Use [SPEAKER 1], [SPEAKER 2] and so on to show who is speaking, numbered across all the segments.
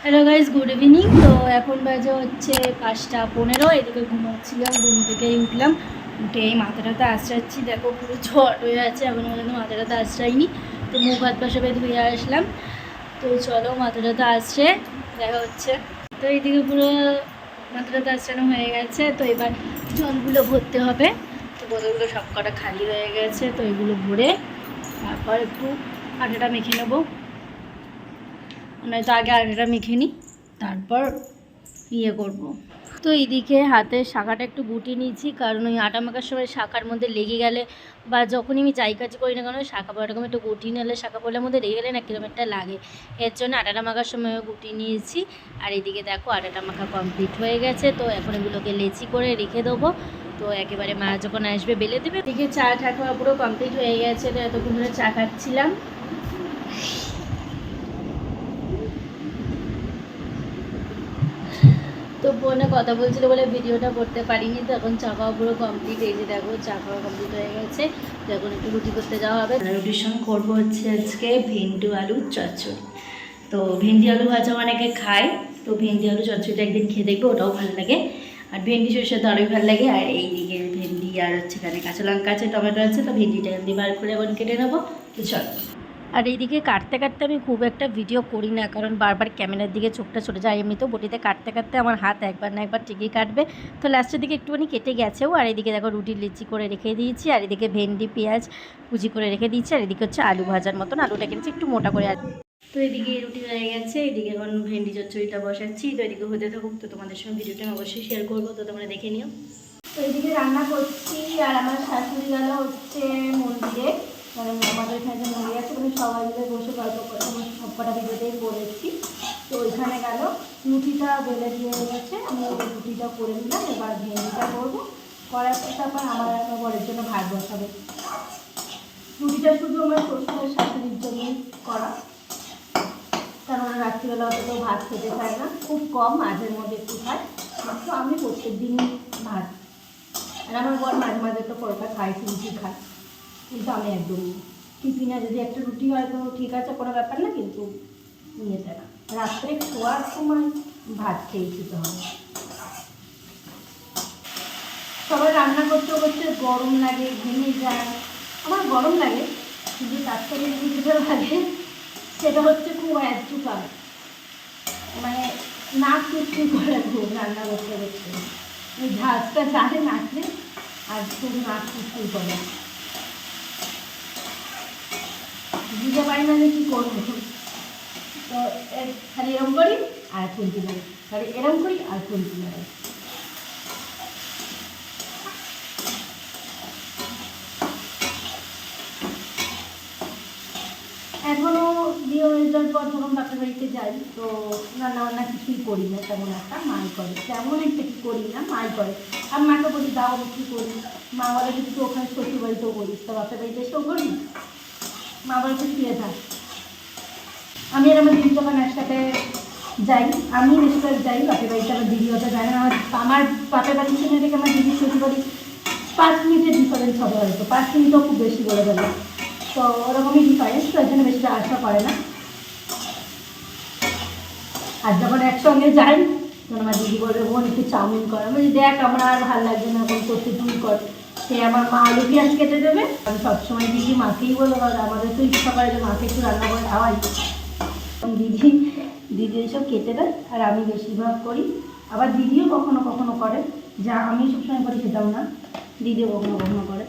[SPEAKER 1] Hello guys, good evening. তো এখন বাজে হচ্ছে 5:15। এদিকে ঘুমাচ্ছিলাম, ঘুম থেকেই উঠলাম। উঠে এই মাথাটাতে আশ্রাচ্ছি, দেখো পুরো ঝড় হয়ে আছে, এখন পর্যন্ত মাথাটাতে আশ্রাইনি। তো মুখ হাত পা সবাই ধুয়ে আসলাম। তো চলো মাথাটাতে আশ্রে দেখা হচ্ছে। তো এইদিকে পুরো মাথাটাতে আশ্রানো হয়ে গেছে। তো এবার জলগুলো ভরতে হবে। তো বোতলগুলো সব কটা খালি হয়ে গেছে, তো এগুলো ভরে তারপর একটু আটাটা মেখে নেবো। নয়তো আগে আটাটা মেখে নিই, তারপর করবো। তো এইদিকে হাতের শাখাটা একটু গুটিয়ে নিয়েছি, কারণ ওই আটা মাখার সময় শাখার মধ্যে লেগে গেলে বা যখনই আমি যাই কাজ করি না কেন শাখা পড়াটাকে একটু গুটিয়ে নিলে শাখা পড়ার মধ্যে লেগে গেলে না কিলোমিটার লাগে। এর জন্য আটাটা মাখার সময়ও গুটিয়ে নিয়েছি। আর এইদিকে দেখো আটাটা মাখা কমপ্লিট হয়ে গেছে। তো এখন এগুলোকে লেচি করে রেখে দেবো। তো একেবারে মা যখন আসবে বেলে দেবে। এদিকে চা খাওয়া পুরো কমপ্লিট হয়ে গেছে। তো এতক্ষণ ধরে চা খাচ্ছিলাম। তো ফোনে কথা বলছিল বলে ভিডিওটা করতে পারিনি। তো এখন চা খাওয়া পুরো কমপ্লিট। এই যে দেখো চা খাওয়া কমপ্লিট হয়ে গেছে। তো এখন একটু রুটি করতে যাওয়া হবে। রুটির সঙ্গে করবো হচ্ছে আজকে ভেন্ডি আলু চচ্চড়ি। তো ভেন্ডি আলু ভাজা অনেকে খায়, তো ভেন্ডি আলু চচ্চড়িটা একদিন খেয়ে দেখবো, ওটাও ভালো লাগে। আর ভেন্ডি সরষে তো আরোই ভালো লাগে। আর এইদিকে ভেন্ডি আর হচ্ছে এখানে কাঁচা লঙ্কা আছে, টমেটো আছে। তো ভেন্ডিটা জলদি বার করে এখন কেটে নেবো। তো চল। আর এইদিকে কাটতে কাটতে আমি খুব একটা ভিডিও করি না, কারণ বারবার ক্যামেরার দিকে চোখটা চলে যায়। এমনিতেও বটিতে কাটতে কাটতে আমার হাত একবার না একবার ঠিকই কাটবে। তো লাস্টের দিকে একটুখানি কেটে গেছেও। আর এদিকে দেখো রুটি লিচি করে রেখে দিয়েছি। আর এদিকে ভেন্ডি পেঁয়াজ কুচি করে রেখে দিয়েছি। আর এদিকে হচ্ছে আলু ভাজার মতন আলুটা কেটেছি একটু মোটা করে। তো এদিকে রুটি হয়ে গেছে, এদিকে এখন ভেন্ডি চচ্চড়িটা বসাচ্ছি। তো এদিকে হতে থাকুক, তো তোমাদের সঙ্গে ভিডিওটা আমি অবশ্যই শেয়ার করবো, তো তোমরা দেখে নিও। তো এদিকে রান্না করছি, আর আমার শাশুড়ি গেল হচ্ছে মন্দিরে। মানে আমাদের এখানে যে মন্দির আছে, মানে সবাই মিলে বসে গল্প করে সব কটা ভিডিওতেই বলেছি। তো ওইখানে গেল, রুটিটা বেলে দিয়ে গেছে, আমি ওই রুটিটা করে নিলাম। এবার ভেন্ডিটা করবো, করার পর তারপর আমার বরের জন্য ভাত বসাবে। রুটিটা শুধু আমার শ্বশুরের শাশুড়ির জন্যই করা, কারণ রাত্রিবেলা অত তো ভাত খেতে চায় না, খুব কম, মাঝের মধ্যে একটু খায়। মাত্র আমি প্রত্যেক দিনই ভাত, আর আমার বর মাঝে মাঝে তো পরোটা খায়, রুটি খায়, কিন্তু আমি একদমই টিফিনে যদি একটা রুটি হয় তো ঠিক আছে, কোনো ব্যাপার না, কিন্তু নিয়েছে না। রাত্রে শোয়ার সময় ভাত খেয়ে খেতে হবে। সবাই রান্না করতে করতে গরম লাগে, ঘেমে যায়। আমার গরম লাগে, কিন্তু তার থেকে যেটা লাগে সেটা হচ্ছে খুব অ্যাডচুকার, মানে নাক চুচকি করে খুব রান্না করতে করতে। ওই ঝাঁজটা জানে নাচলে, আর শুধু নাক চুচকি করে, বুঝতে পারি না যে কী করবো। তো খালি এরম করি আর খুলতে পারি, খালি এরম করি আর খুলতে পারি। এখনও বিয়ে হয়ে যাওয়ার পর যখন বাপের বাড়িতে যাই, তো রান্নাবান্না কিছুই করি না তেমন একটা, মাই করে। তেমন একটা কি করি না, মাই করে। আর মাকে বলি দাও, আমি কী করি। মা বলে যদি তুই ওখানে শ্বশুর বাড়িতেও করিস, তো বাপের বাড়িতে এসেও করি। মা বলে তুই ফিরে থাক। আমি আর আমার দিদি যখন একসাথে যাই, আমি বেশিরভাগ যাই বাপের বাড়িতে, আমার দিদি ওটা যায় না। আমার বাপের বাড়ির সঙ্গে থেকে আমার দিদির শ্বশুর বাড়ি 5 মিনিটের ডিফারেন্স হবে, হয়তো 5 মিনিটও খুব বেশি বলে গেলে। তো ওরকমই ডিফারেন্স, তো এখানে বেশি আসা করে না। আর যখন একসঙ্গে যাই তখন আমার দিদি বলবে বোন একটু চাউমিন কর। আমি দেখ আমার আর ভালো লাগবে না এখন করতে, তুই কর। সে আমার মা আলু পেঁয়াজ কেটে দেবে। আমি সবসময় দিদি মাকেই বলো, আমাদের তো ইচ্ছা করে যে মাকে একটু রান্না করে খাওয়াই। দিদি দিদি এইসব কেটে দেয়, আর আমি বেশিরভাগ করি। আবার দিদিও কখনো কখনো করে, যা আমি সবসময় করে খেতাম না, দিদিও কখনো কখনো করে।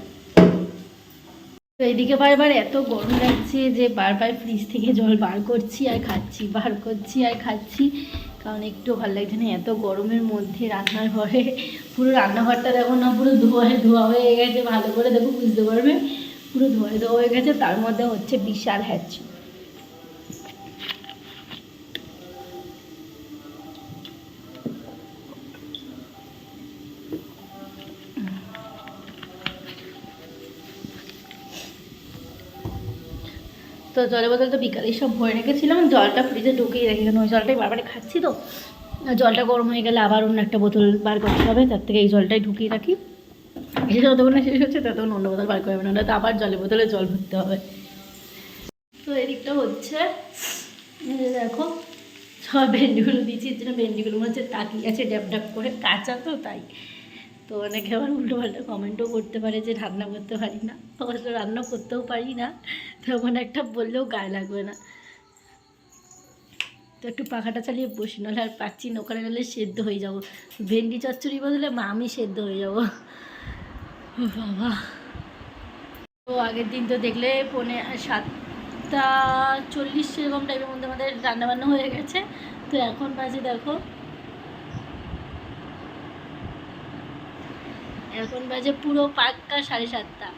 [SPEAKER 1] তো এইদিকে বারবার এত গরম লাগছে যে বারবার ফ্রিজ থেকে জল বার করছি আর খাচ্ছি, বার করছি আর খাচ্ছি, কারণ একটু ভালো লাগছে না এত গরমের মধ্যে। রান্নার ঘরে পুরো রান্নাঘরটা দেখো না, পুরো ধোঁয়ায় ধোয়া হয়ে গেছে, ভালো করে দেখো বুঝতে পারবে, পুরো ধোঁয়ায় ধোয়া হয়ে গেছে। তার মধ্যে হচ্ছে বিশাল হ্যাচি। তো জলের বোতল তো বিকালে সব ভরে রেখেছিলাম, জলটা ফ্রিজে ঢুকিয়ে রেখে, কেন ওই জলটাই বারবার খাচ্ছি। তো জলটা গরম হয়ে গেলে আবার অন্য একটা বোতল বার করতে হবে, তার থেকে এই জলটাই ঢুকিয়ে রাখি। এসে যতক্ষণ না শেষ হচ্ছে ততক্ষণ অন্য বোতল বার করবে না, তো আবার জলের বোতলে জল ভরতে হবে। তো এদিকটা হচ্ছে দেখো সব ভেন্ডিগুলো দিচ্ছি, এর জন্য ভেন্ডিগুলো মনে হচ্ছে তাকিয়ে আছে ড্যাপ ড্যাপ করে, কাঁচা তো তাই। তো অনেকে আবার উল্টো পাল্টা কমেন্টও করতে পারে যে রান্না করতে পারি না, অবশ্য রান্না করতেও পারি না, তেমন একটা বললেও গায়ে লাগবে না। তো একটু পাখাটা চালিয়ে বসি, নাহলে আর পাচ্ছি না, ওখানে গেলে সেদ্ধ হয়ে যাবো। ভেন্ডি চচ্চড়ি বদলে আমি সেদ্ধ হয়ে যাবো। বাবা, তো আগের দিন তো দেখলে 7:40 সেরকম টাইমের মধ্যে আমাদের রান্নাবান্না হয়ে গেছে। তো এখন বাজে দেখো, এখন বাজে পুরো পাক্কা 7:30।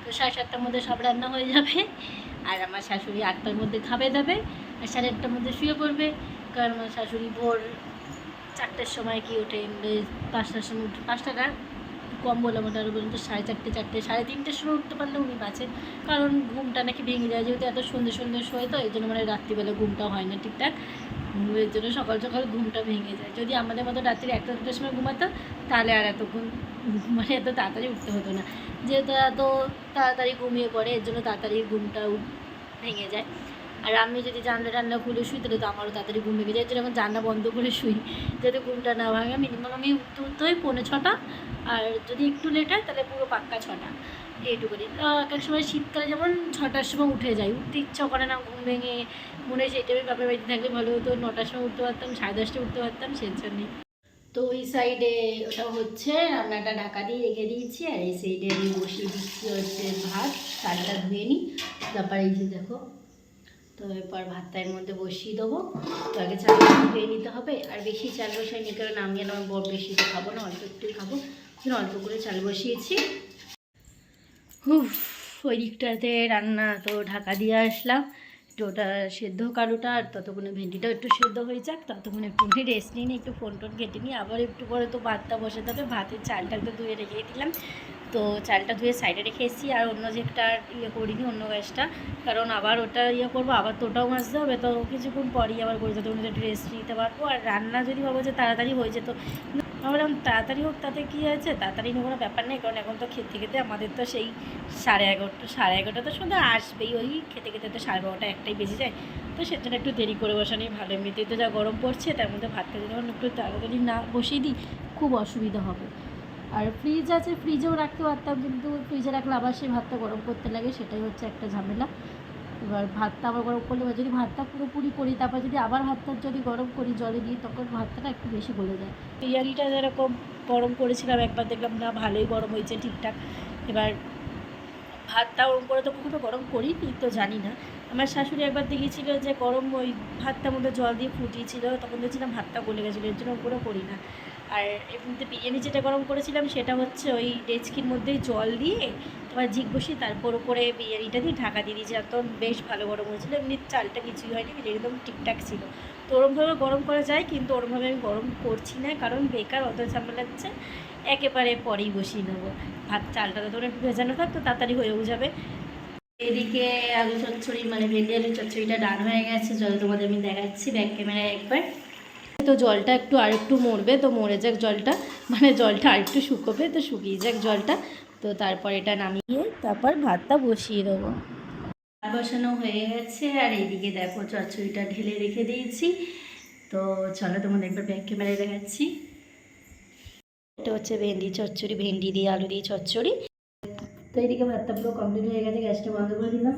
[SPEAKER 1] তো 7:30টার মধ্যে সব রান্না হয়ে যাবে। আর আমার শাশুড়ি 8টার মধ্যে খাবে দাবে, আর 8:30টার মধ্যে শুয়ে পড়বে। কারণ আমার শাশুড়ি ভোর 4টার সময় কি ওঠে, 5টার সময় উঠে, 5টা না কম বললাম, ওটা আরও পর্যন্ত 4:30, 4টে, 3:30টার সময় উঠতে পারলে উনি বাঁচে। কারণ ঘুমটা নাকি ভেঙে যায়, যেহেতু এত সন্ধ্যে সন্ধ্যে শোয়, তো এই জন্য মানে রাত্রিবেলা ঘুমটা হয় না ঠিকঠাক, এর জন্য সকাল সকাল ঘুমটা ভেঙে যায়। যদি আমাদের মতো রাত্রি 1টা-2টার সময় ঘুমাতো, তাহলে আর এতক্ষণ মানে এত তাড়াতাড়ি উঠতে হতো না। যেহেতু এত তাড়াতাড়ি ঘুমিয়ে পড়ে, এর জন্য তাড়াতাড়ি ঘুমটা ভেঙে যায়। আর আমি যদি জানলা খুলে শুই, তাহলে তো আমারও তাড়াতাড়ি ঘুম ভেঙে যায়, যখন জানলা বন্ধ করে শুই, যাতে ঘুমটা না ভাঙে। মিনিমাম আমি উঠতে হয় 5:45, আর যদি একটু লেট হয় তাহলে পুরো পাক্কা 6টা, এইটুকুনি। এক এক সময় শীতকালে যেমন 6টার সময় উঠে যাই, উঠতে ইচ্ছা করে না, ঘুম ভেঙে মনে হয় সেই টাইমে বাপের বাড়িতে থাকলে ভালো হতো, 9টার সময় উঠতে পারতাম, 10:30টায় উঠতে পারতাম, সেই জন্যই। তো ওই সাইডে ওটা হচ্ছে, রান্নাটা ঢাকা দিয়ে রেখে দিয়েছি, আর এই সাইডে আমি বসিয়ে দিচ্ছি হচ্ছে ভাত। চালটা ধুয়ে নিই, তারপরে এই যে দেখো, তো এরপর ভাতটা এর মধ্যে বসিয়ে দেবো। তো আগে চালটা ধুয়ে নিতে হবে, আর বেশি চাল বসাই নি, কারণ আমি আর আমার বর বেশি তো খাবো না, অল্প একটুই খাবো, অল্প করে চাল বসিয়েছি। ওই দিকটাতে রান্না তো ঢাকা দিয়ে আসলাম, একটু ওটা সেদ্ধ কারোটা, আর ততক্ষণে ভেন্ডিটাও একটু সেদ্ধ হয়ে যাক, ততক্ষণে একটুখানি রেস্ট নিই, একটু ফোন টোন ঘেটে নিই। আবার একটু পরে তো ভাতটা বসাতে হবে। ভাতের চালটা তো ধুয়ে রেখে দিলাম, তো চালটা ধুয়ে সাইডে রেখে এসেছি। আর অন্য যে একটা করিনি, অন্য গ্যাসটা, কারণ আবার ওটা করবো, আবার তো ওটাও মাজতে হবে, তো কিছুক্ষণ পরই আবার করে যেতে একটু রেস্ট নিতে পারবো। আর রান্না যদি ভাবো যে তাড়াতাড়ি হয়ে যেত, ভাবলাম তাড়াতাড়ি হোক, তাতে কী আছে, তাড়াতাড়ি কোনো ব্যাপার নেই, কারণ এখন তো খেতে খেতে আমাদের তো সেই 11:30 তো সন্ধ্যা আসবেই, ওই খেতে খেতে তো 12:30 1টাই বেজে যায়। তো সেজন্য একটু দেরি করে বসানোই ভালো। এমনিতেই তো যা গরম পড়ছে, তার মধ্যে ভাতটা যদি একটু তাড়াতাড়ি না বসিয়ে দিই, খুব অসুবিধা হবে। আর ফ্রিজ আছে, ফ্রিজেও রাখতে পারতাম, কিন্তু ফ্রিজে রাখলে আবার সেই ভাতটা গরম করতে লাগে, সেটাই হচ্ছে একটা ঝামেলা। এবার ভাতটা আবার গরম করলে, এবার যদি ভাতটা পুরোপুরি করি, তারপর যদি আবার ভাতটা যদি গরম করি জলে দিয়ে, তখন ভাতটা একটু বেশি গলে যায়। বিরিয়ানিটা যেরকম গরম করেছিলাম একবার, দেখলাম না ভালোই গরম হয়েছে ঠিকঠাক। এবার ভাতটা ওরম করে তো কখনো গরম করিনি, তো জানি না। আমার শাশুড়ি একবার দেখিয়েছিল যে গরম ওই ভাতটার মধ্যে জল দিয়ে ফুটিয়েছিল, তখন দেখছিলাম ভাতটা গলে গেছিলো, এর জন্য ওগুলো করি না। আর এমনিতে বিরিয়ানি যেটা গরম করেছিলাম, সেটা হচ্ছে ওই ডেচকির মধ্যেই জল দিয়ে তোমার ঝিক বসিয়ে তারপর উপরে বিরিয়ানিটা দিয়ে ঢাকা দিয়ে দিয়েছি, আর তখন বেশ ভালো গরম হয়েছিলো। এমনি চালটা কিছুই হয়নি, বিরিয়ানি একদম ঠিকঠাক ছিল। তো ওরমভাবে গরম করা যায়, কিন্তু ওরমভাবে আমি গরম করছি না, কারণ বেকার অত ঝামেলা লাগছে, একেবারে পরেই বসিয়ে নেবো। ভাত চালটা তো একটু ভেজানো থাকতো, তাড়াতাড়ি হয়েও যাবে। এদিকে আলু চচ্চড়ি, মানে ভেন্ডি আলু চচ্চড়িটা ডান হয়ে গেছে, জল তোমাদের আমি দেখাচ্ছি ব্যাক ক্যামেরায় একবার। তো জলটা আরেকটু মরবে, তো মরে যাক জলটা, মানে জলটা আরেকটু শুকোবে, তো শুকিয়ে যাক জলটা। তো তারপর এটা নামিয়ে তারপর ভাতটা বসিয়ে দেবো। ভাত বসানো হয়ে গেছে, আর এইদিকে দেখো চচ্চড়িটা ঢেলে রেখে দিয়েছি। তো চলো তোমাদের একবার ব্যাক ক্যামেরায় দেখাচ্ছি। এটা হচ্ছে ভেন্ডি চচ্চড়ি, ভেন্ডি দিয়ে আলু দিয়ে চচ্চড়ি। তো এইদিকে ভাতটা পুরো কমপ্লিট হয়ে গেছে, গ্যাসটা বন্ধ করে দিলাম।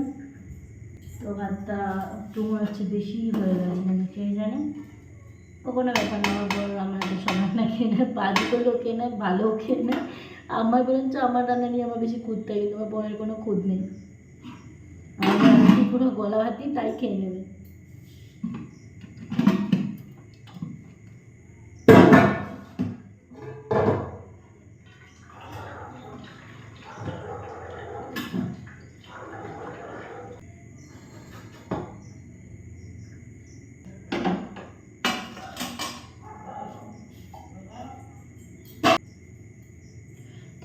[SPEAKER 1] তো ভাতটা একটু মনে হচ্ছে বেশি হয়ে গেছে, মানে খেয়ে জানে কোনো ব্যাপার না। আমার বড় রান্না তো সব রান্না খেয়ে নেয়, বাজি করলেও খেয়ে নেয়, ভালোও খেয়ে নেয়। আমার বরঞ্চ আমার রান্না নিয়ে আমার বেশি খুঁততে হয়, কিন্তু আমার বরের কোনো খুঁত নেই। আমার পুরো গলা ভাতি তাই খেয়ে নেবে।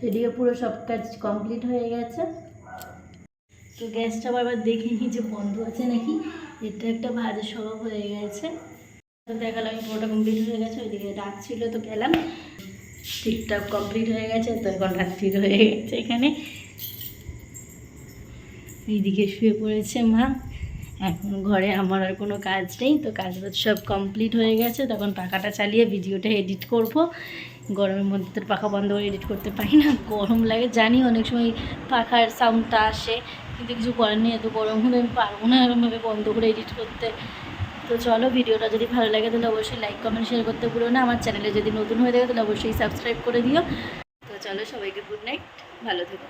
[SPEAKER 1] এদিকে পুরো সব কাজ কমপ্লিট হয়ে গেছে। তো গ্যাসটা আবার দেখে নিই যে বন্ধ আছে নাকি। এটা একটা ভাজা স্বভাব হয়ে গেছে, তো দেখালাম পুরোটা কমপ্লিট হয়ে গেছে। ওইদিকে রাত ছিল, তো গেলাম, ঠিকঠাক কমপ্লিট হয়ে গেছে। তো এখন রাত্রি হয়ে গেছে এখানে। এইদিকে শুয়ে পড়েছে মা, এখন ঘরে আমার আর কোনো কাজ নেই, তো কাজ বাজ সব কমপ্লিট হয়ে গেছে। তখন পাখাটা চালিয়ে ভিডিওটা এডিট করব। গরমের মধ্যে তো পাখা বন্ধ করে এডিট করতে পারি না, গরম লাগে জানি, অনেক সময় পাখার সাউন্ডটা আসে, কিন্তু কিছু করার নেই, এত গরম হলে আমি পারবো না এরকমভাবে বন্ধ করে এডিট করতে। তো চলো, ভিডিওটা যদি ভালো লাগে তাহলে অবশ্যই লাইক কমেন্ট শেয়ার করতে ভুলো না। আমার চ্যানেলে যদি নতুন হয়ে থাকে তাহলে অবশ্যই সাবস্ক্রাইব করে দিও। তো চলো, সবাইকে গুড নাইট, ভালো থেকো।